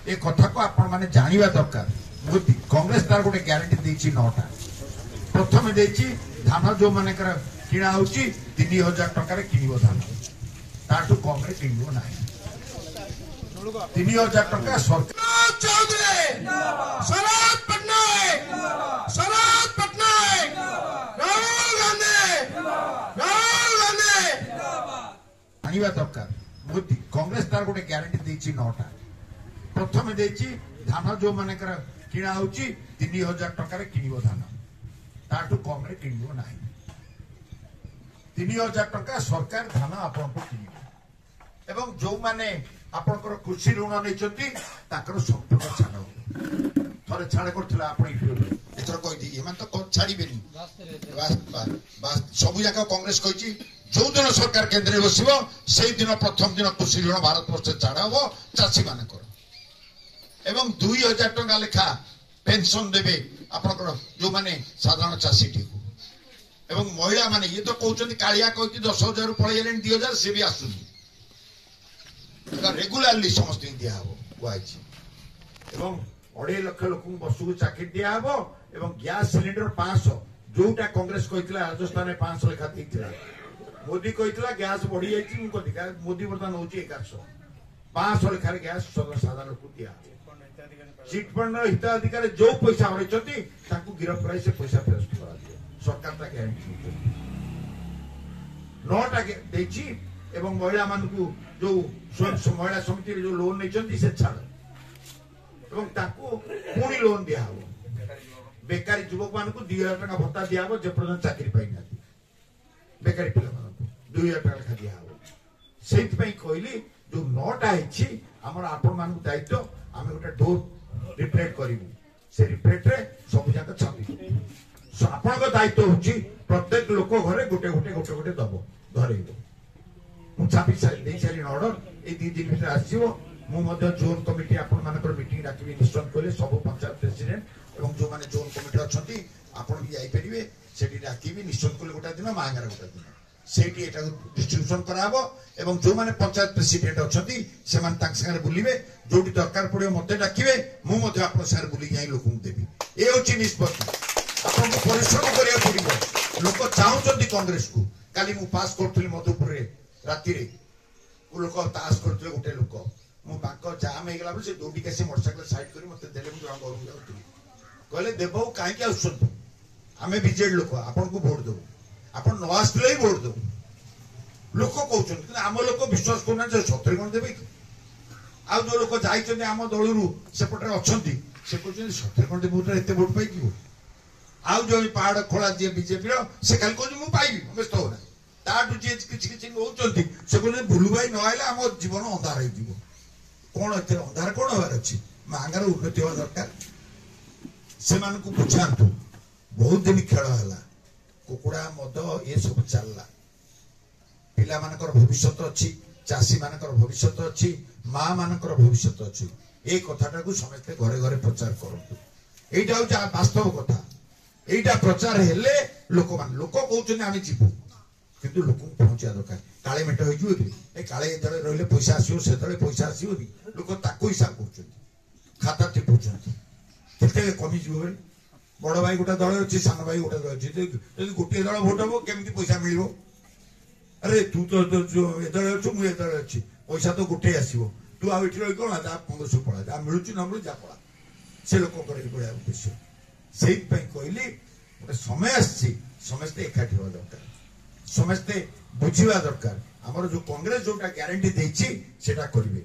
ए कथा को आपण माने जानिबा दरकार। मोदी कांग्रेस तार गोटे ग्यारंटी देछि 9टा प्रथम देछि धान जो माने कर किणा होछि 3000 टका रे किनिबो धान ताटू कांग्रेस किनिबो नाही 3000 टका सरकार चौधरी शरद पटनायक राहुल गांधी आनिबा दरकार। मोदी कांग्रेस तार गोटे ग्यारंटी देछि 9टा प्रथम देछि धान जो माने कर किणा होछि 3000 टका रे किनिबो धान ताटू कांग्रेस किनिबो नाही 3000 टका सरकार धान आपन को किनिबो एवं जो माने आपनकर कृषि ऋण नैचंती ताकर संपूर्ण छाड़ थरे छाड़ करथिला आपण एथर कहि दी एमान तो छाड़ीबेनी बस सब जाक कांग्रेस कहिछि जो दिन सरकार केंद्र बसिबो सेही दिन प्रथम दिन कृषि ऋण भारत वर्ष छाड़ हबो चाषी मानकर एवं 2000 टका लेखा पेंशन देबे आपनकर जो माने साधारण चाषी टी एवं महिला माने ये तो कहउछंती कालिया कहि 10000 रु पळेलेन 2000 से भी आसुनी रेगुलारली समस्त दिया हबो वाइछि एवं 2.5 लाख लोक बसु को चाकरी दिया हबो एवं गैस सिलेंडर 500 जोटा कांग्रेस कहितला राजस्थान में 500 लेखा दिथिला मोदी कहितला गैस बढ़ी जाइछि मु कथि मोदी वर्तमान होछि 100 500 लेखा गैस साधारण लोक दिया चिट फंड हिताधिकारी जो पैसा हरैछंती ताकू गिरफ कराई से पैसा फेरस्त करा दियो सरकार ता ग्यारंटी 9टा देछि एवं महिला मानकू जो स्वयं महिला समिति जो लोन नहीं से छाड़ एवं ताकू पुणी लोन दिया हो बेकारी युवक मान 2000 टका भत्ता दिया हो जे पर्यंत चाकरी पाई ना बेकारी पिला मान 2000 टका लेखा दिया हो सेति पई कहली जो 9टा हिची हमर आपण मान दायित्व आमे गोटे डोर रिफ्लेक्ट करिवु से रिफ्लेक्ट रे सब जाक छापी सो आपण को दायित्व होची प्रत्येक लोक घरे गोटे गोटे गोटे गोटे दबो धरेइबो मु छापी सारी ऑर्डर ए 2 दिन भीतर आसीबो मु मध्य जोन कमिटी आपण मानकर मीटिंग राखबे निश्चय कले सब पंचायत प्रेसिडेंट एवं जो माने जोन कमिटी अछंती आपण भी जाई परिबे सेठी राखबे निश्चय कले गोटा दिन मांगार गोटा दिन सेठी एटा डिस्ट्रीब्यूशन कराबो एवं जो माने पंचायत प्रेसिडेंट अछंती से मान ताक संगे बुलिबे जोटी दरकार पड़ियो मते डाकिबे मु मध्य आपण संगे बुली जाई लोक देबी ए होची निष्पत्ति आपण को परिश्रम करिया पड़िबो लोक चाहउचंती कांग्रेस को काली मु पास करथली मधुपुर रे राति रे लोक तास करथले गोटे लोक मु बाक जाम हे गेला से दौड़ी के से मोटरसाइकिल साइड करी मते देले मु घर जाउथली कहले देबो काहे के आउछन आमे बीजेड लोक आपन को वोट दो आपन न आसले ही वोट दो लोक कहउछन कि आम लोक विश्वास करना जे सतरे कोन देबे आ जो लोक जाइछन आम दळुरु सेपटे अछंती से कहउछन सतरे कोन देबो एते वोट पाई दिबो आ जो पहाड़ खोला जे बीजेपी रो से काल को मु पाइबी व्यस्त हो ना ताटू जे किछि होउचंती से कोने भुलु भाई न आइला हम जीवन अंधार हे जीवो कोन एते अंधार कोन होबार अछि मांगार उन्नति हो दरकार से मान को बुझांतु बहुत दिन खेल हला कुकुड़ा मद ये सब चलला पिला मानकर भविष्य अछि चासी मानकर भविष्य अछि मां मानकर भविष्य अछि ए कथाटा को समस्त घरे घरे प्रचार करंतु एटा हो वास्तव कथा एटा प्रचार हेले लोक कहउछन आमे जीवु किंतु लोक पहुंचा दरकार काले मेट हो जु कि ए काले एतले रहले पैसा आसीओ सेतले पैसा आसीओ कि लोक ताको हिसाब करछन खाता टिपुछन केते कमी जु बड़ भाई गोटा दल अछि सान भाई गोटा दल अछि यदि गोटे दल भोट हबो केमिति पैसा मिलिबो अरे तू तो जो एतले अछु मु एतले अछि पैसा तो गोटे आसीबो तू आ इठी रहि कोन आ 1500 पळा आ मिलुची न मिलु जा पळा से लोक करे पळा उद्देश्य सेहि पई कहली गोटे समय आछि समस्त एकाठी हो दरकार समस्ते बुझा दरकार आमर जो कांग्रेस जोटा ग्यारंटी देछि सेटा करिवे